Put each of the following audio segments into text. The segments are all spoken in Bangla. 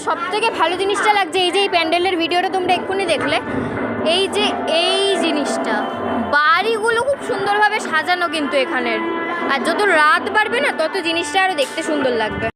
সবথেকে ভালো জিনিসটা লাগছে এই যে এই প্যান্ডেলের ভিডিওটা তোমরা এক্ষুনি দেখলে, এই যে এই জিনিসটা, বাড়িগুলো খুব সুন্দরভাবে সাজানো কিন্তু এখানের। আর যত রাত বাড়বে না তত জিনিসটা আরও দেখতে সুন্দর লাগবে।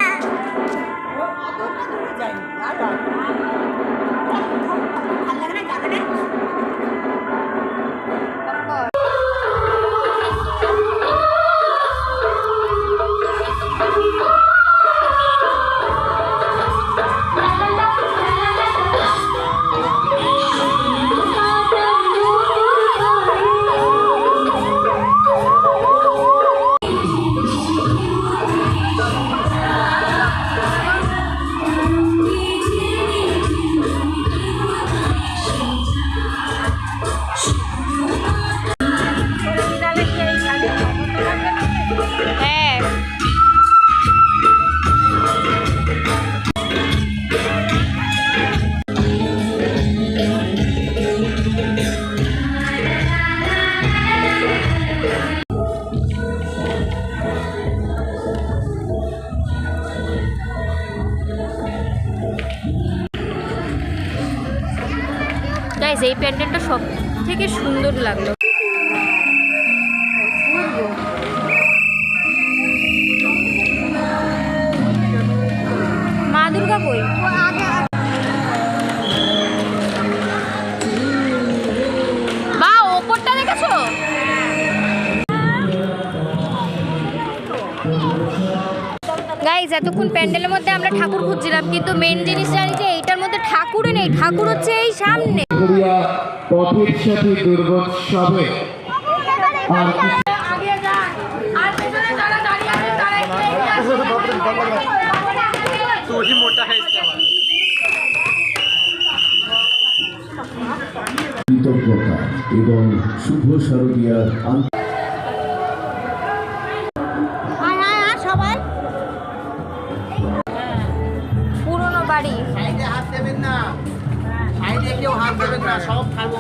এই প্যান্ডেলটা সব থেকে সুন্দর লাগলো। মা দুর্গা কই? বা ওপরটা দেখেছো? গাইজ এতক্ষণ প্যান্ডেলের মধ্যে আমরা ঠাকুর খুঁজছিলাম, কিন্তু মেন জিনিস জানি যে এইটার মধ্যে ঠাকুরই নেই, ঠাকুর হচ্ছে এই সামনে। পথের সাথে দুর্গোৎসবে কৃতজ্ঞতা এবং শুভ শারদীয়ার সবাই পুরনো বাড়ি, সাইডে হাত দেবেন না, সাইডে কেউ হাত দেবেন না, সব খাবো।